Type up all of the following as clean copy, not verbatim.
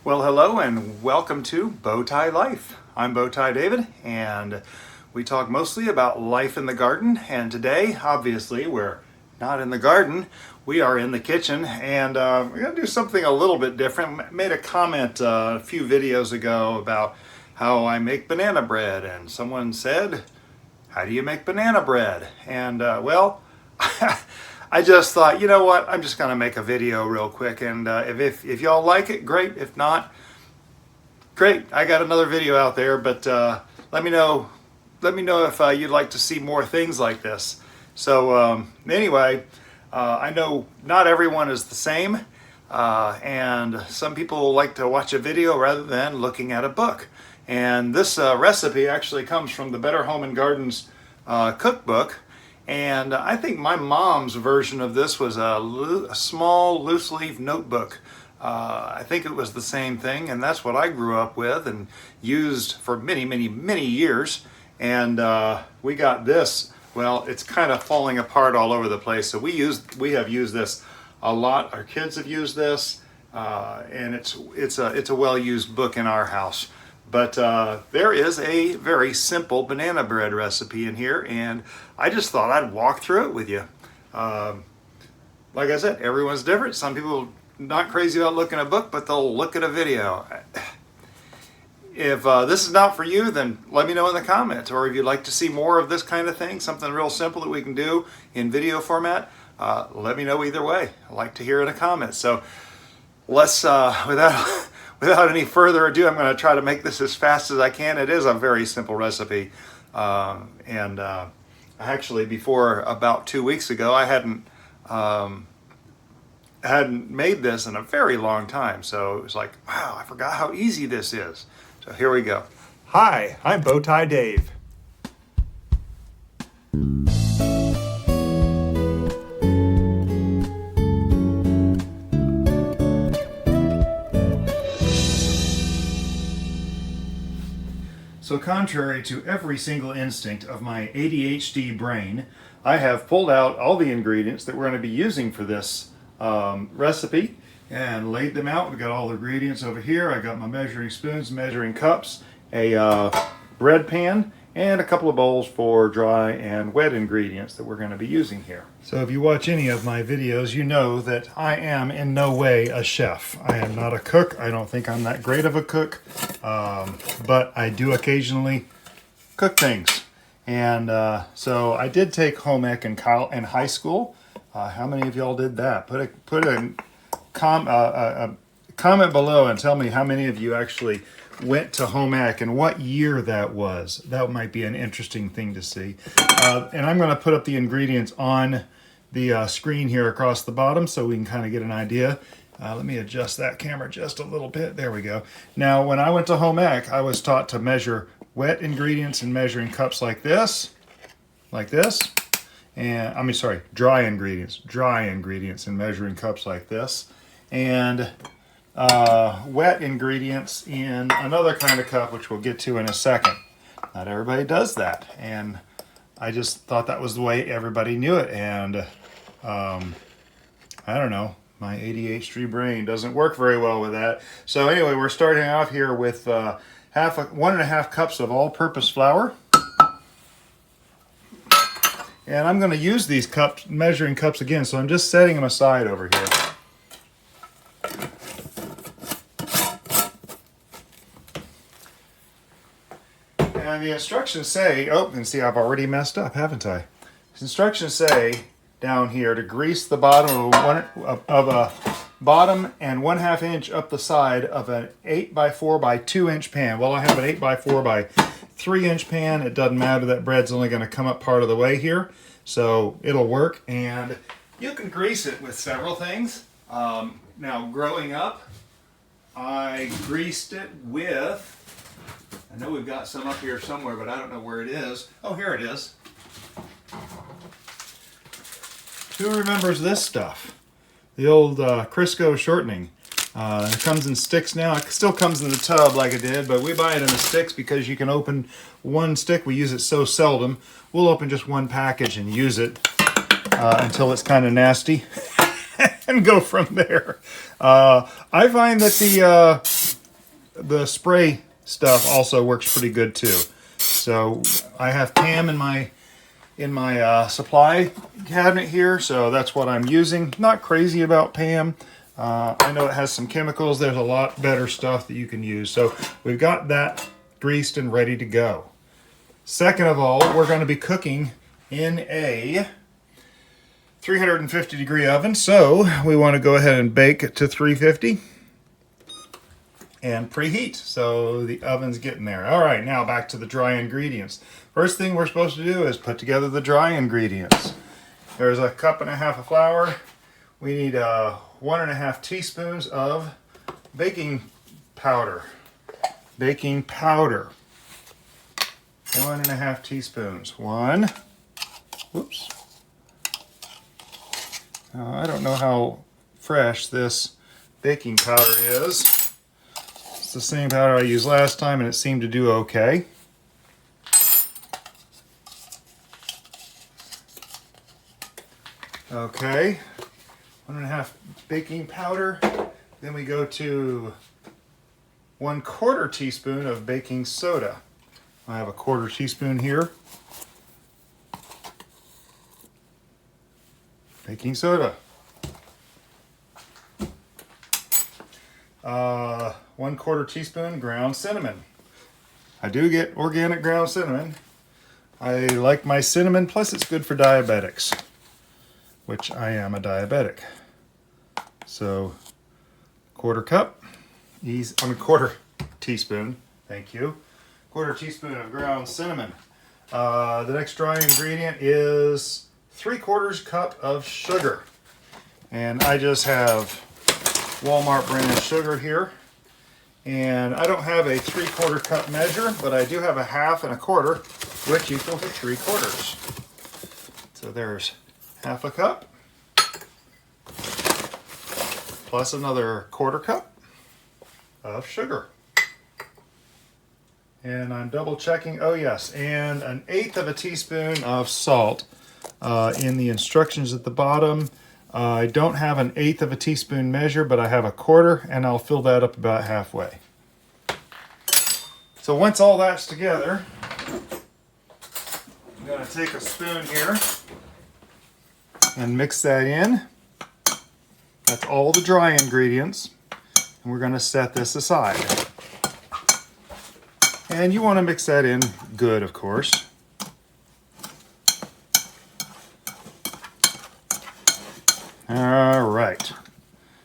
Well, hello and welcome to Bowtie Life. I'm Bowtie David, and we talk mostly about life in the garden. And today, obviously, we're not in the garden. We are in the kitchen, and we're going to do something a little bit different. I made a comment a few videos ago about how I make banana bread, and someone said, "How do you make banana bread?" And well, I just thought, you know what, I'm just gonna make a video real quick, and if y'all like it, great. If not, great. I got another video out there, but let me know if you'd like to see more things like this. So anyway, I know not everyone is the same, and some people like to watch a video rather than looking at a book. And this recipe actually comes from the Better Home and Gardens cookbook. And I think my mom's version of this was a small loose leaf notebook. I think it was the same thing, and that's what I grew up with and used for many years. And we got this. Well, it's kind of falling apart all over the place. So we have used this a lot. Our kids have used this, and it's a well-used book in our house. But there is a very simple banana bread recipe in here, and I just thought I'd walk through it with you. Like I said, everyone's different. Some people not crazy about looking at a book, but they'll look at a video. If this is not for you, then let me know in the comments. Or if you'd like to see more of this kind of thing, something real simple that we can do in video format, let me know either way. I'd like to hear in the comments. So let's, without any further ado, I'm going to try to make this as fast as I can. It is a very simple recipe. Actually, before about 2 weeks ago, I hadn't made this in a very long time. So it was like, wow, I forgot how easy this is. So here we go. Hi, I'm Bowtie Dave. So contrary to every single instinct of my ADHD brain, I have pulled out all the ingredients that we're going to be using for this recipe and laid them out. We've got all the ingredients over here. I got my measuring spoons, measuring cups, a bread pan, and a couple of bowls for dry and wet ingredients that we're going to be using here. So if you watch any of my videos, you know that I am in no way a chef. I am not a cook. I don't think I'm that great of a cook, but I do occasionally cook things. And so I did take home ec in high school. How many of y'all did that? Put a comment below and tell me how many of you actually went to home ec and what year that was. That might be an interesting thing to see. And I'm going to put up the ingredients on the screen here across the bottom so we can kind of get an idea. Let me adjust that camera just a little bit. There we go. Now, when I went to home ec, I was taught to measure wet ingredients in measuring cups like this, and dry ingredients in measuring cups like this, and wet ingredients in another kind of cup, which we'll get to in a second. Not everybody does that, and I just thought that was the way everybody knew it, and I don't know, my ADHD brain doesn't work very well with that. So anyway, we're starting off here with 1.5 cups of all-purpose flour. And I'm going to use these measuring cups again, so I'm just setting them aside over here. And the instructions say, oh, you can see I've already messed up, haven't I? The instructions say down here to grease the bottom of a bottom and 1/2 inch up the side of an 8x4 by 2 inch pan. Well, I have an 8x4 by 3 inch pan. It doesn't matter, that bread's only going to come up part of the way here, so it'll work. And you can grease it with several things. Now, growing up, I greased it with, I know we've got some up here somewhere, but I don't know where it is. Oh, here it is. Who remembers this stuff? The old Crisco shortening. It comes in sticks now. It still comes in the tub like it did, but we buy it in the sticks because you can open one stick. We use it so seldom. We'll open just one package and use it until it's kind of nasty and go from there. I find that the spray stuff also works pretty good too. So I have Pam in my supply cabinet here, so that's what I'm using. Not crazy about Pam. I know it has some chemicals. There's a lot better stuff that you can use. So we've got that greased and ready to go. Second of all, we're going to be cooking in a 350 degree oven. So we want to go ahead and bake it to 350 and preheat. So the oven's getting there. All right, now back to the dry ingredients. First thing we're supposed to do is put together the dry ingredients. There's a cup and a half of flour. We need 1.5 teaspoons of baking powder. Baking powder. 1.5 teaspoons. One. Whoops. I don't know how fresh this baking powder is. It's the same powder I used last time and it seemed to do okay. Okay, 1.5 baking powder. Then we go to 1/4 teaspoon of baking soda. I have a 1/4 teaspoon here. Baking soda. 1/4 teaspoon ground cinnamon. I do get organic ground cinnamon. I like my cinnamon, plus it's good for diabetics, which I am a diabetic. So 1/4 cup, 1/4 teaspoon, thank you. 1/4 teaspoon of ground cinnamon. The next dry ingredient is 3/4 cup of sugar. And I just have Walmart brand sugar here. And I don't have a 3/4 cup measure, but I do have a 1/2 and a 1/4, which equal to 3/4. So there's 1/2 cup, plus another 1/4 cup of sugar. And I'm double checking, oh yes, and 1/8 teaspoon of salt. In the instructions at the bottom, I don't have 1/8 teaspoon measure, but I have a 1/4, and I'll fill that up about halfway. So once all that's together, I'm going to take a spoon here and mix that in. That's all the dry ingredients, and we're going to set this aside. And you want to mix that in good, of course. All right.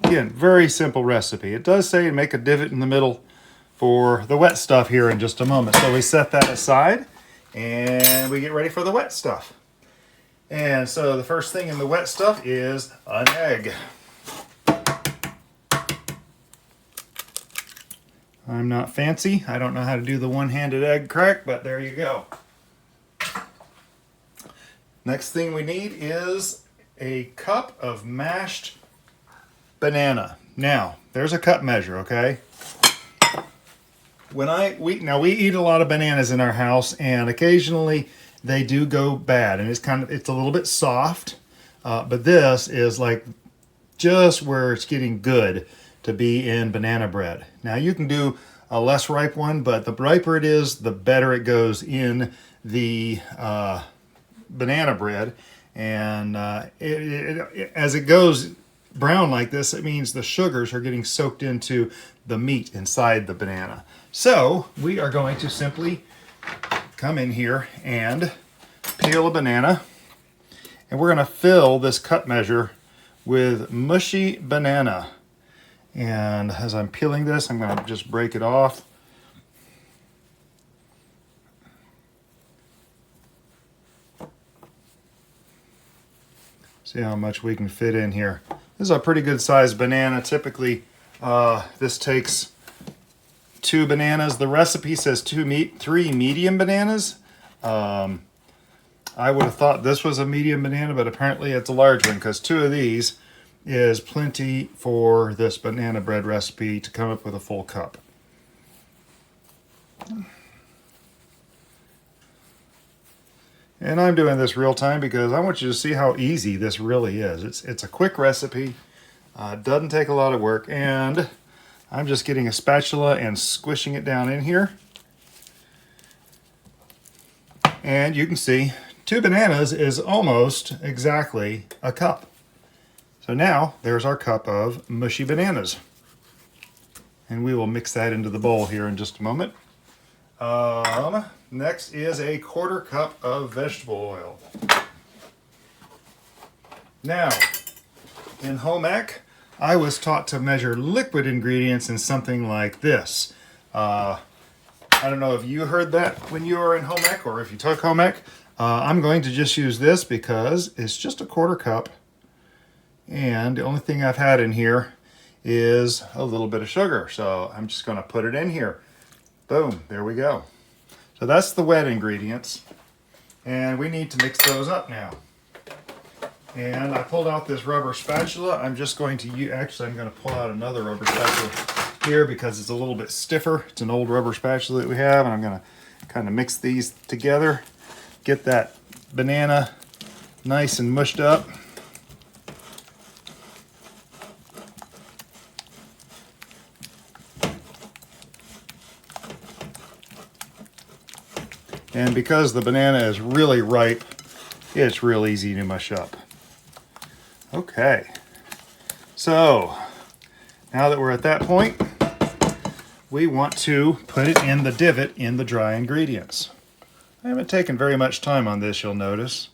Again, very simple recipe. It does say make a divot in the middle for the wet stuff here in just a moment. So we set that aside and we get ready for the wet stuff. And so the first thing in the wet stuff is an egg. I'm not fancy. I don't know how to do the one-handed egg crack, but there you go. Next thing we need is a cup of mashed banana. Now, there's a cup measure, okay? We eat a lot of bananas in our house, and occasionally they do go bad, and it's a little bit soft, but this is like just where it's getting good to be in banana bread. Now you can do a less ripe one, but the riper it is, the better it goes in the banana bread. And as it goes brown like this, it means the sugars are getting soaked into the meat inside the banana. So we are going to simply come in here and peel a banana, and we're going to fill this cup measure with mushy banana. And as I'm peeling this, I'm going to just break it off. See how much we can fit in here. This is a pretty good sized banana. Typically, this takes 2 bananas. The recipe says 3 medium bananas. I would have thought this was a medium banana, but apparently it's a large one, because 2 of these is plenty for this banana bread recipe to come up with a full cup. And I'm doing this real time because I want you to see how easy this really is. It's a quick recipe, doesn't take a lot of work, and I'm just getting a spatula and squishing it down in here. And you can see 2 bananas is almost exactly a cup. So now there's our cup of mushy bananas. And we will mix that into the bowl here in just a moment. Next is a 1/4 cup of vegetable oil. Now, in home ec, I was taught to measure liquid ingredients in something like this. I don't know if you heard that when you were in home ec or if you took home ec. I'm going to just use this because it's just a 1/4 cup. And the only thing I've had in here is a little bit of sugar. So I'm just going to put it in here. Boom, there we go. So that's the wet ingredients. And we need to mix those up now. And I pulled out this rubber spatula. I'm just going to use, actually I'm going to pull out another rubber spatula here because it's a little bit stiffer. It's an old rubber spatula that we have, and I'm going to kind of mix these together, get that banana nice and mushed up. And because the banana is really ripe, it's real easy to mush up. Okay, so now that we're at that point, we want to put it in the divot in the dry ingredients. I haven't taken very much time on this, you'll notice.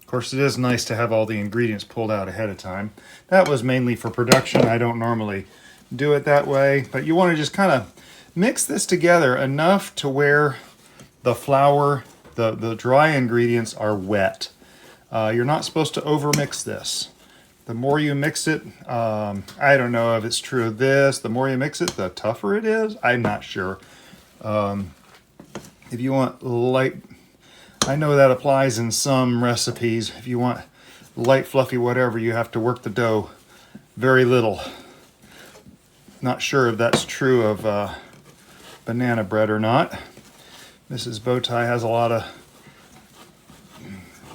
Of course, it is nice to have all the ingredients pulled out ahead of time. That was mainly for production. I don't normally do it that way, but you want to just kind of mix this together enough to where the flour, the dry ingredients are wet. You're not supposed to overmix this. The more you mix it, I don't know if it's true of this, the more you mix it, the tougher it is. I'm not sure. If you want light, I know that applies in some recipes. If you want light, fluffy, whatever, you have to work the dough very little. Not sure if that's true of banana bread or not. Mrs. Bowtie has a lot of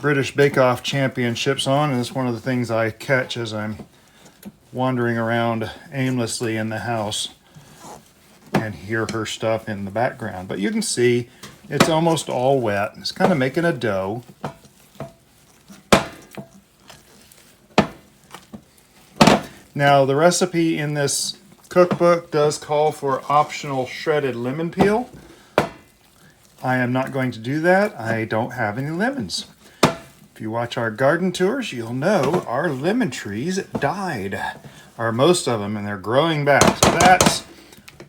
British Bake Off championships on, and it's one of the things I catch as I'm wandering around aimlessly in the house and hear her stuff in the background. But you can see it's almost all wet. It's kind of making a dough. Now the recipe in this cookbook does call for optional shredded lemon peel. I am not going to do that. I don't have any lemons. If you watch our garden tours, you'll know our lemon trees died, or most of them, and they're growing back. So that's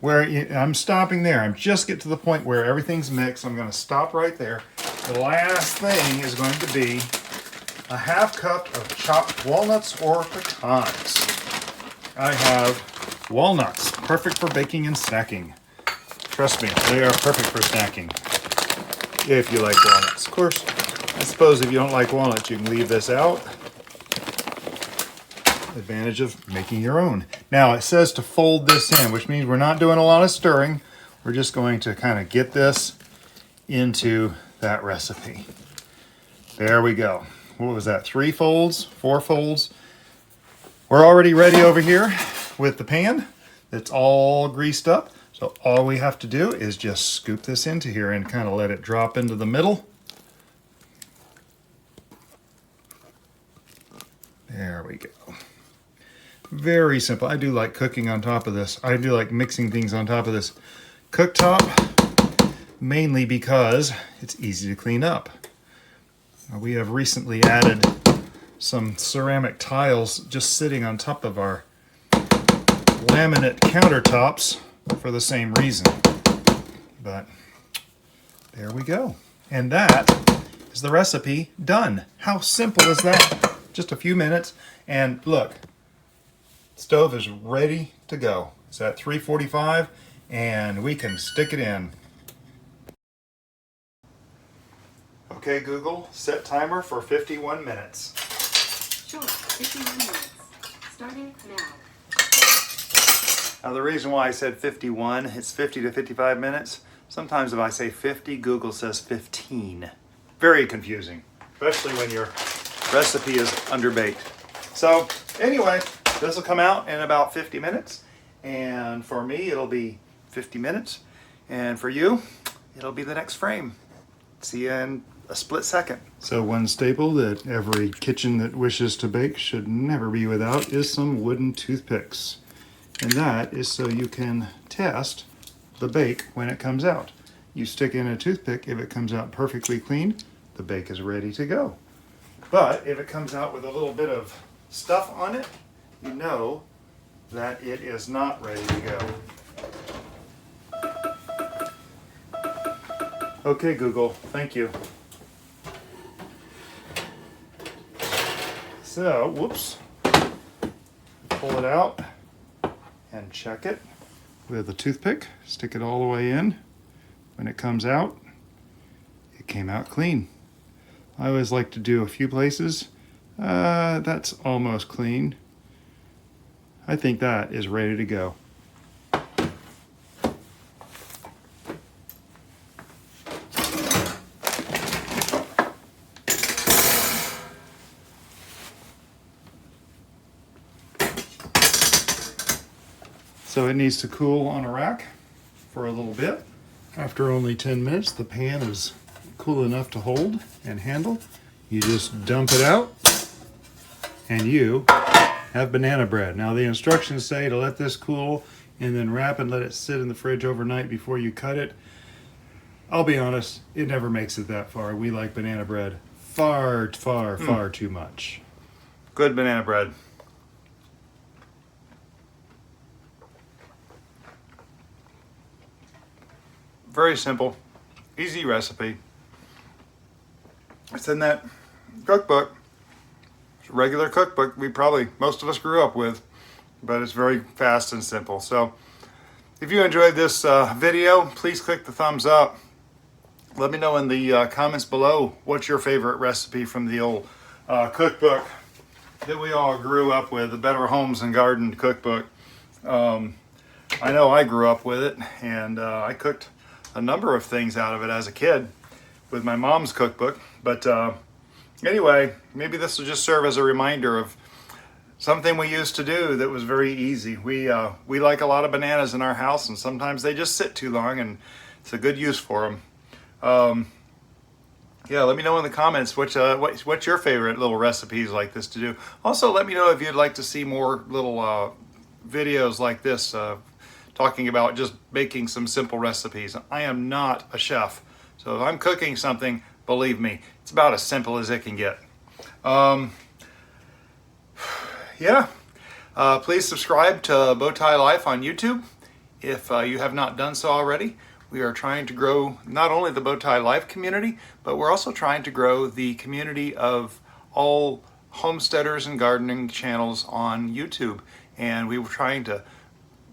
where I'm stopping there. I'm just getting to the point where everything's mixed. I'm going to stop right there. The last thing is going to be a 1/2 cup of chopped walnuts or pecans. I have walnuts, perfect for baking and snacking. Trust me, they are perfect for snacking, if you like walnuts. Of course, I suppose if you don't like walnuts, you can leave this out. Advantage of making your own. Now, it says to fold this in, which means we're not doing a lot of stirring. We're just going to kind of get this into that recipe. There we go. What was that, 3 folds, 4 folds? We're already ready over here with the pan. It's all greased up. So all we have to do is just scoop this into here and kind of let it drop into the middle. There we go. Very simple. I do like cooking on top of this. I do like mixing things on top of this cooktop, mainly because it's easy to clean up. We have recently added some ceramic tiles just sitting on top of our laminate countertops for the same reason. But there we go. And that is the recipe done. How simple is that? Just a few minutes. And look, stove is ready to go. It's at 345 and we can stick it in. Okay, Google, set timer for 51 minutes. Sure, 51 minutes. Starting now. Now the reason why I said 51, it's 50 to 55 minutes. Sometimes if I say 50, Google says 15. Very confusing, especially when your recipe is underbaked. So anyway, this will come out in about 50 minutes. And for me, it'll be 50 minutes. And for you, it'll be the next frame. See you in a split second. So one staple that every kitchen that wishes to bake should never be without is some wooden toothpicks. And that is so you can test the bake when it comes out. You stick in a toothpick, if it comes out perfectly clean, the bake is ready to go. But if it comes out with a little bit of stuff on it, you know that it is not ready to go. Okay, Google, thank you. So, whoops, pull it out and check it with a toothpick. Stick it all the way in. When it comes out, it came out clean. I always like to do a few places. That's almost clean. I think that is ready to go. So it needs to cool on a rack for a little bit. After only 10 minutes, the pan is cool enough to hold and handle. You just dump it out and you have banana bread. Now the instructions say to let this cool and then wrap and let it sit in the fridge overnight before you cut it. I'll be honest, it never makes it that far. We like banana bread far too much. Good banana bread. Very simple, easy recipe. It's in that cookbook. It's a regular cookbook most of us grew up with, but it's very fast and simple. So if you enjoyed this video, please click the thumbs up. Let me know in the comments below what's your favorite recipe from the old cookbook that we all grew up with, the Better Homes and Garden cookbook. I know I grew up with it, and I cooked a number of things out of it as a kid with my mom's cookbook. But anyway, maybe this will just serve as a reminder of something we used to do that was very easy. We like a lot of bananas in our house, and sometimes they just sit too long, and it's a good use for them. Yeah, let me know in the comments what's your favorite little recipes like this to do. Also, let me know if you'd like to see more little videos like this talking about just baking some simple recipes. I am not a chef, so if I'm cooking something, believe me, it's about as simple as it can get. Yeah, please subscribe to Bowtie Life on YouTube if you have not done so already. We are trying to grow not only the Bowtie Life community, but we're also trying to grow the community of all homesteaders and gardening channels on YouTube. And we were trying to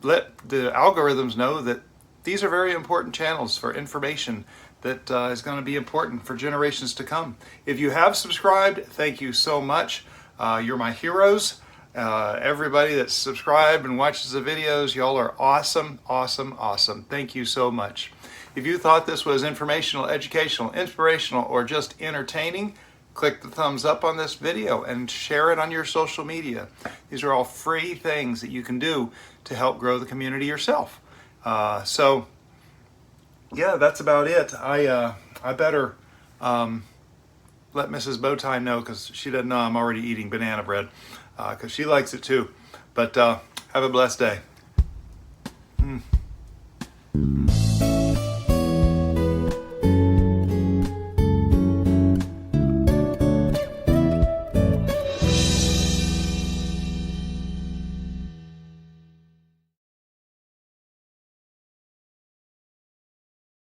let the algorithms know that these are very important channels for information that is going to be important for generations to come. If you have subscribed, thank you so much. You're my heroes. Everybody that's subscribed and watches the videos, y'all are awesome, awesome, awesome. Thank you so much. If you thought this was informational, educational, inspirational, or just entertaining, click the thumbs up on this video and share it on your social media. These are all free things that you can do to help grow the community yourself. So yeah, that's about it. I better let Mrs. Bowtie know, because she doesn't know I'm already eating banana bread, because she likes it too. But have a blessed day.